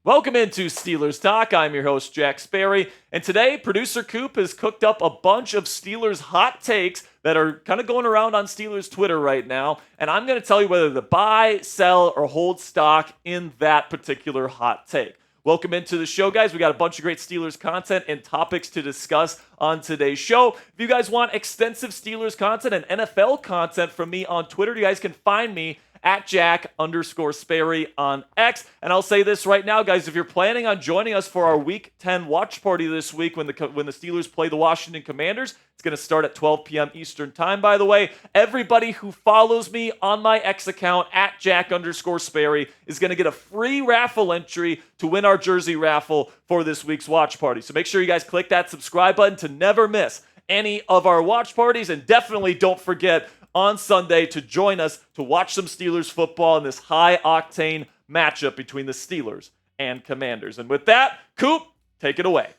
Welcome into Steelers Talk. I'm your host, Jack Sperry. And today, producer Coop has cooked up a bunch of Steelers hot takes that are kind of going around on Steelers Twitter right now. And I'm going to tell you whether to buy, sell, or hold stock in that particular hot take. Welcome into the show, guys. We got a bunch of great Steelers content and topics to discuss on today's show. If you guys want extensive Steelers content and NFL content from me on Twitter, you guys can find me at Jack_Sperry on X. And I'll say this right now, guys, if you're planning on joining us for our Week 10 watch party this week when the Steelers play the Washington Commanders, it's going to start at 12 p.m. Eastern time, by the way. Everybody who follows me on my X account at Jack_Sperry is going to get a free raffle entry to win our jersey raffle for this week's watch party. So make sure you guys click that subscribe button to never miss any of our watch parties. And definitely don't forget on Sunday to join us to watch some Steelers football in this high-octane matchup between the Steelers and Commanders. And with that, Coop, take it away.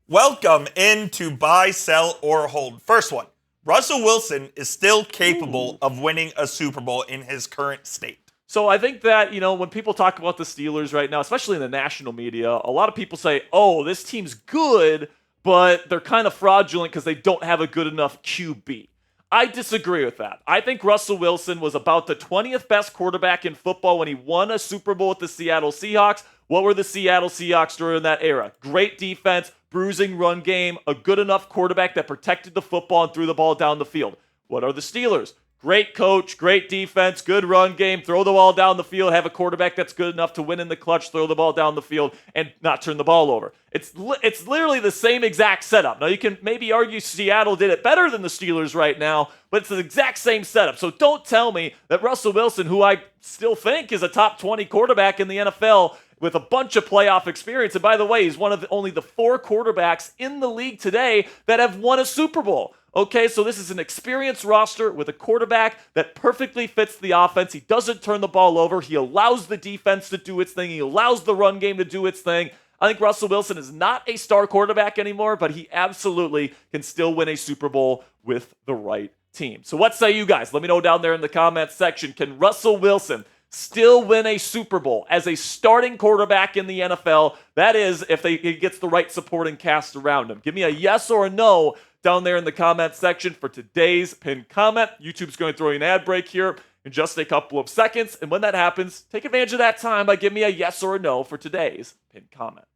Welcome into buy, sell, or hold. First one, Russell Wilson is still capable of winning a Super Bowl in his current state. So I think that, when people talk about the Steelers right now, especially in the national media, a lot of people say, oh, this team's good, but they're kind of fraudulent because they don't have a good enough QB. I disagree with that. I think Russell Wilson was about the 20th best quarterback in football when he won a Super Bowl with the Seattle Seahawks. What were the Seattle Seahawks during that era? Great defense, bruising run game, a good enough quarterback that protected the football and threw the ball down the field. What are the Steelers? Great coach, great defense, good run game, throw the ball down the field, have a quarterback that's good enough to win in the clutch, throw the ball down the field, and not turn the ball over. It's literally the same exact setup. Now, you can maybe argue Seattle did it better than the Steelers right now, but it's the exact same setup. So don't tell me that Russell Wilson, who I still think is a top 20 quarterback in the NFL with a bunch of playoff experience, and by the way, he's one of only the 4 quarterbacks in the league today that have won a Super Bowl. Okay, so this is an experienced roster with a quarterback that perfectly fits the offense. He doesn't turn the ball over. He allows the defense to do its thing. He allows the run game to do its thing. I think Russell Wilson is not a star quarterback anymore, but he absolutely can still win a Super Bowl with the right team. So what say you guys? Let me know down there in the comments section. Can Russell Wilson still win a Super Bowl as a starting quarterback in the NFL? That is, if he gets the right supporting cast around him. Give me a yes or a no down there in the comment section for today's pinned comment. YouTube's going to throw you an ad break here in just a couple of seconds. And when that happens, take advantage of that time by giving me a yes or a no for today's pinned comment.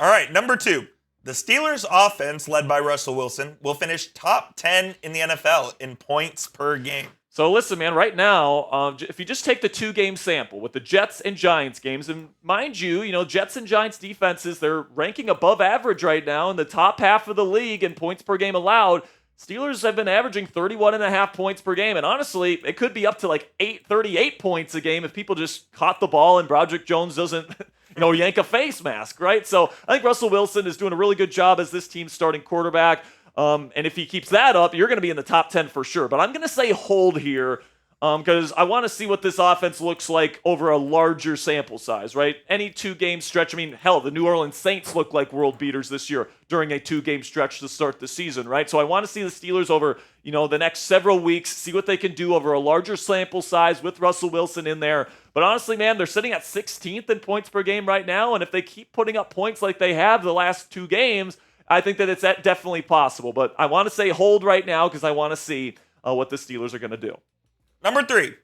All right, number 2. The Steelers offense, led by Russell Wilson, will finish top 10 in the NFL in points per game. So listen, man, right now, if you just take the 2-game sample with the Jets and Giants games, and mind you, Jets and Giants defenses, they're ranking above average right now in the top half of the league in points per game allowed. Steelers have been averaging 31.5 points per game, and honestly, it could be up to like 38 points a game if people just caught the ball and Broderick Jones doesn't, yank a face mask, right? So I think Russell Wilson is doing a really good job as this team's starting quarterback. And if he keeps that up, you're going to be in the top 10 for sure. But I'm going to say hold here because I want to see what this offense looks like over a larger sample size, right? Any 2-game stretch. I mean, hell, the New Orleans Saints look like world beaters this year during a 2-game stretch to start the season, right? So I want to see the Steelers over, the next several weeks, see what they can do over a larger sample size with Russell Wilson in there. But honestly, man, they're sitting at 16th in points per game right now. And if they keep putting up points like they have the last 2 games, I think that it's definitely possible, but I want to say hold right now because I want to see what the Steelers are going to do. Number 3,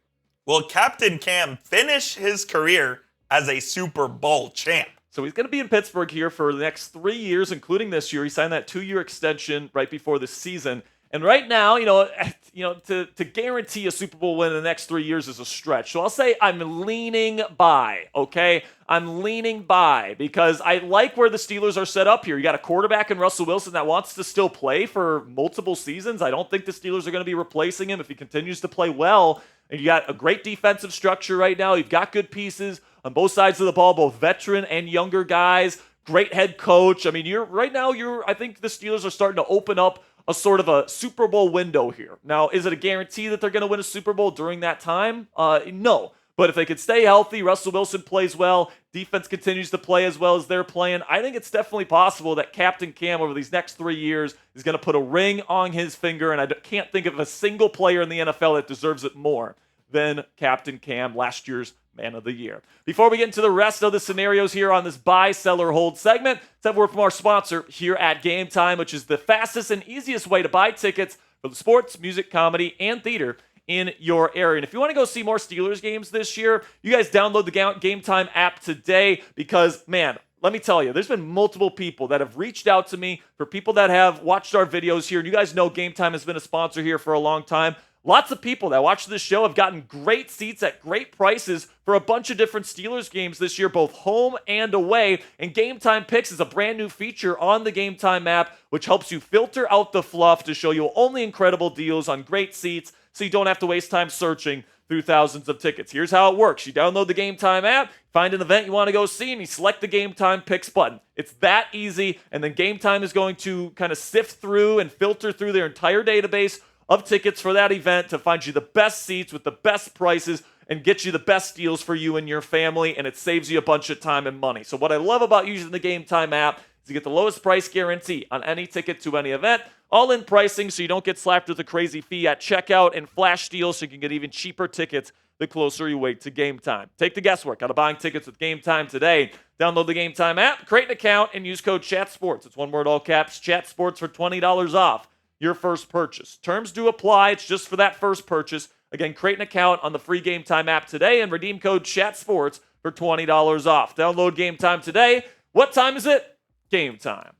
will Captain Cam finish his career as a Super Bowl champ? So he's going to be in Pittsburgh here for the next 3 years, including this year. He signed that 2-year extension right before the season. And right now, to guarantee a Super Bowl win in the next 3 years is a stretch. So I'll say I'm leaning by, okay? I'm leaning by because I like where the Steelers are set up here. You got a quarterback in Russell Wilson that wants to still play for multiple seasons. I don't think the Steelers are going to be replacing him if he continues to play well. And you got a great defensive structure right now. You've got good pieces on both sides of the ball, both veteran and younger guys. Great head coach. I mean, I think the Steelers are starting to open up a sort of a Super Bowl window here. Now, is it a guarantee that they're going to win a Super Bowl during that time? No. But if they could stay healthy, Russell Wilson plays well, defense continues to play as well as they're playing, I think it's definitely possible that Captain Cam over these next 3 years is going to put a ring on his finger, and I can't think of a single player in the NFL that deserves it more than Captain Cam, last year's Man of the Year. Before we get into the rest of the scenarios here on this buy, sell, or hold segment, let's have a word from our sponsor here at Game Time, which is the fastest and easiest way to buy tickets for the sports, music, comedy, and theater in your area. And if you want to go see more Steelers games this year, you guys download the Game Time app today because, man, let me tell you, there's been multiple people that have reached out to me, for people that have watched our videos here, and you guys know Game Time has been a sponsor here for a long time. Lots of people that watch this show have gotten great seats at great prices for a bunch of different Steelers games this year, both home and away. And Game Time Picks is a brand new feature on the Game Time app, which helps you filter out the fluff to show you only incredible deals on great seats, so you don't have to waste time searching through thousands of tickets. Here's how it works. You download the Game Time app, find an event you want to go see, and you select the Game Time Picks button. It's that easy, and then Game Time is going to kind of sift through and filter through their entire database of tickets for that event to find you the best seats with the best prices and get you the best deals for you and your family, and it saves you a bunch of time and money. So what I love about using the Game Time app is you get the lowest price guarantee on any ticket to any event, all-in pricing so you don't get slapped with a crazy fee at checkout, and flash deals so you can get even cheaper tickets the closer you wait to game time. Take the guesswork out of buying tickets with Game Time today. Download the Game Time app, create an account, and use code CHATSPORTS. It's one word, all caps, CHATSPORTS for $20 off your first purchase. Terms do apply. It's just for that first purchase. Again, create an account on the free Game Time app today and redeem code CHATSPORTS for $20 off. Download Game Time today. What time is it? Game time.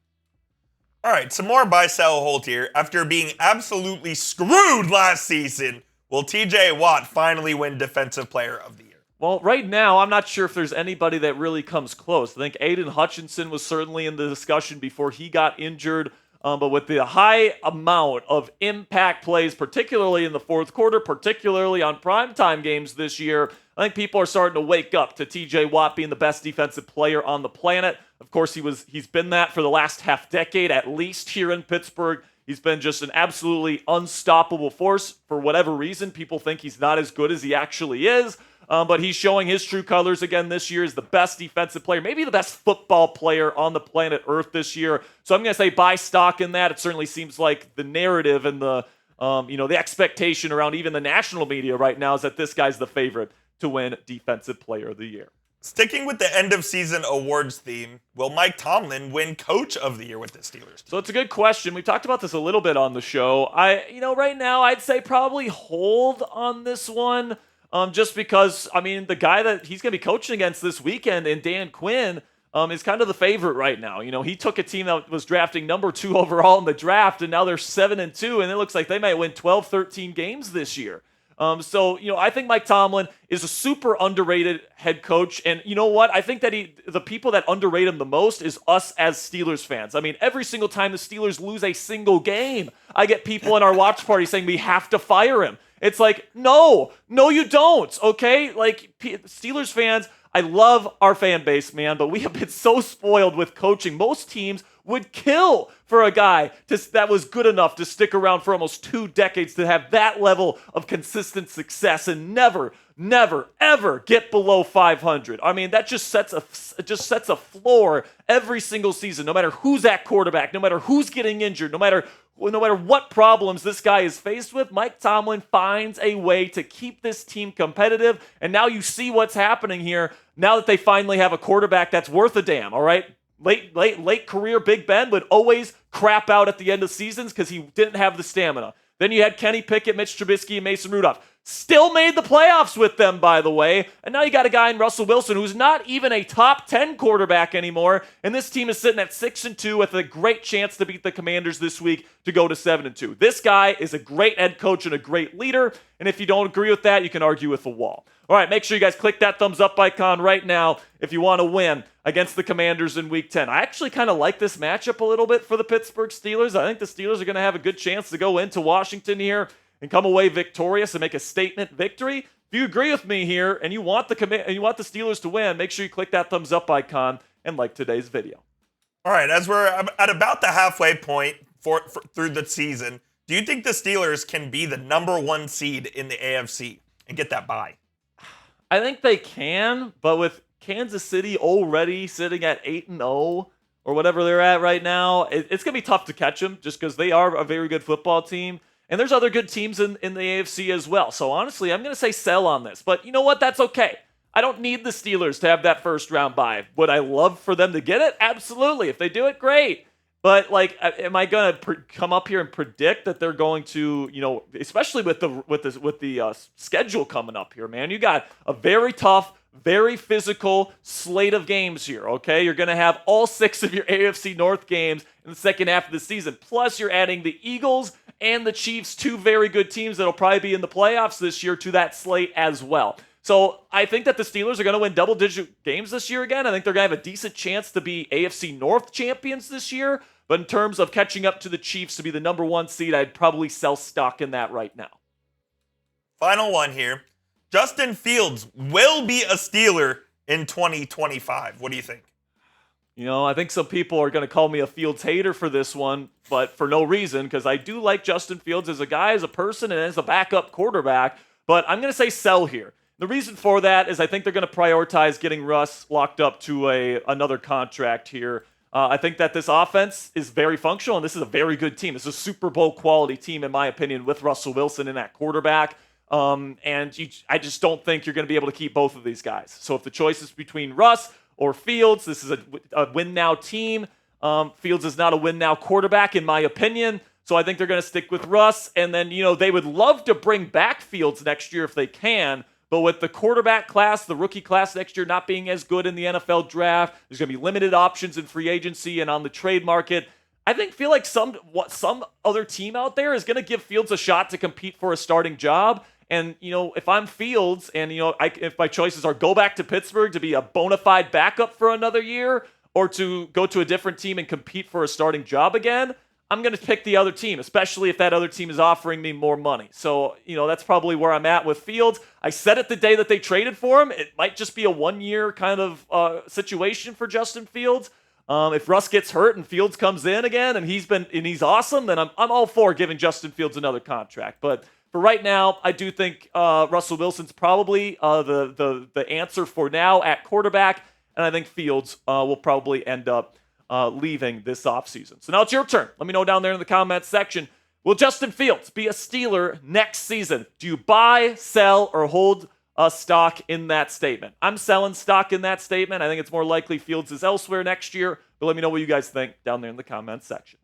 All right, some more buy, sell, hold here. After being absolutely screwed last season, will T.J. Watt finally win Defensive Player of the Year? Well, right now, I'm not sure if there's anybody that really comes close. I think Aiden Hutchinson was certainly in the discussion before he got injured. But with the high amount of impact plays, particularly in the fourth quarter, particularly on primetime games this year, I think people are starting to wake up to T.J. Watt being the best defensive player on the planet. Of course, he's been that for the last half decade, at least here in Pittsburgh. He's been just an absolutely unstoppable force. For whatever reason, people think he's not as good as he actually is. But he's showing his true colors again this year as the best defensive player, maybe the best football player on the planet Earth this year. So I'm going to say buy stock in that. It certainly seems like the narrative and the expectation around even the national media right now is that this guy's the favorite to win Defensive Player of the Year. Sticking with the end of season awards theme, will Mike Tomlin win Coach of the Year with the Steelers? So it's a good question. We've talked about this a little bit on the show. Right now I'd say probably hold on this one. Just because, the guy that he's going to be coaching against this weekend, and Dan Quinn, is kind of the favorite right now. He took a team that was drafting number 2 overall in the draft, and now they're 7-2, and it looks like they might win 12, 13 games this year. I think Mike Tomlin is a super underrated head coach, and you know what? I think that the people that underrate him the most is us as Steelers fans. Every single time the Steelers lose a single game, I get people in our watch party saying we have to fire him. It's like, no, you don't, okay? Steelers fans, I love our fan base, man, but we have been so spoiled with coaching. Most teams would kill for a guy that was good enough to stick around for almost 2 decades to have that level of consistent success and never, ever get below 500. That just sets a floor every single season, no matter who's at quarterback, no matter who's getting injured, no matter what problems this guy is faced with. Mike Tomlin finds a way to keep this team competitive, and now you see what's happening here now that they finally have a quarterback that's worth a damn, all right? Late career Big Ben would always crap out at the end of seasons because he didn't have the stamina. Then you had Kenny Pickett, Mitch Trubisky, and Mason Rudolph. Still made the playoffs with them, by the way. And now you got a guy in Russell Wilson who's not even a top 10 quarterback anymore. And this team is sitting at 6-2 with a great chance to beat the Commanders this week to go to 7-2. This guy is a great head coach and a great leader. And if you don't agree with that, you can argue with the wall. All right, make sure you guys click that thumbs up icon right now if you want to win against the Commanders in Week 10. I actually kind of like this matchup a little bit for the Pittsburgh Steelers. I think the Steelers are going to have a good chance to go into Washington here and come away victorious and make a statement victory. If you agree with me here and you want the Steelers to win, make sure you click that thumbs up icon and like today's video. All right, as we're at about the halfway point through the season, do you think the Steelers can be the number 1 seed in the AFC and get that bye? I think they can, but with Kansas City already sitting at 8-0 or whatever they're at right now, it's going to be tough to catch them just because they are a very good football team. And there's other good teams in the AFC as well. So honestly, I'm going to say sell on this. But you know what? That's okay. I don't need the Steelers to have that first round bye. Would I love for them to get it? Absolutely. If they do it, great. But like, am I going to come up here and predict that they're going to, especially with the schedule coming up here, man? You got a very tough, very physical slate of games here. Okay, you're going to have all 6 of your AFC North games in the second half of the season. Plus, you're adding the Eagles and the Chiefs, 2 very good teams that'll probably be in the playoffs this year, to that slate as well. So I think that the Steelers are going to win double-digit games this year again. I think they're going to have a decent chance to be AFC North champions this year. But in terms of catching up to the Chiefs to be the number 1 seed, I'd probably sell stock in that right now. Final one here. Justin Fields will be a Steeler in 2025. What do you think? I think some people are going to call me a Fields hater for this one, but for no reason, because I do like Justin Fields as a guy, as a person, and as a backup quarterback. But I'm going to say sell here. The reason for that is I think they're going to prioritize getting Russ locked up to another contract here. I think that this offense is very functional, and this is a very good team. This is a Super Bowl quality team, in my opinion, with Russell Wilson in that quarterback. I just don't think you're going to be able to keep both of these guys. So if the choice is between Russ or Fields, this is a win-now team. Fields is not a win-now quarterback, in my opinion. So I think they're going to stick with Russ. And then, they would love to bring back Fields next year if they can. But with the quarterback class, the rookie class next year not being as good in the NFL draft, there's going to be limited options in free agency and on the trade market. I feel like some other team out there is going to give Fields a shot to compete for a starting job. And, if I'm Fields and, if my choices are go back to Pittsburgh to be a bona fide backup for another year or to go to a different team and compete for a starting job again, I'm going to pick the other team, especially if that other team is offering me more money. So, that's probably where I'm at with Fields. I said it the day that they traded for him. It might just be a one-year kind of situation for Justin Fields. If Russ gets hurt and Fields comes in again and he's awesome, then I'm all for giving Justin Fields another contract. But for right now, I do think Russell Wilson's probably the answer for now at quarterback, and I think Fields will probably end up leaving this offseason. So now it's your turn. Let me know down there in the comments section. Will Justin Fields be a Steeler next season? Do you buy, sell, or hold stock in that statement? I'm selling stock in that statement. I think it's more likely Fields is elsewhere next year, but let me know what you guys think down there in the comments section.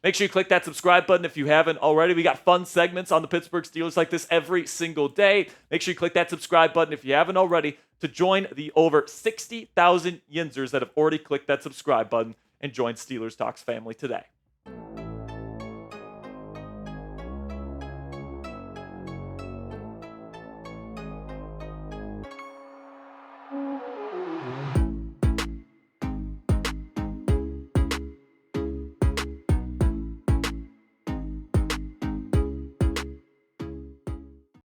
Make sure you click that subscribe button if you haven't already. We got fun segments on the Pittsburgh Steelers like this every single day. Make sure you click that subscribe button if you haven't already to join the over 60,000 Yinzers that have already clicked that subscribe button and joined Steelers Talks family today.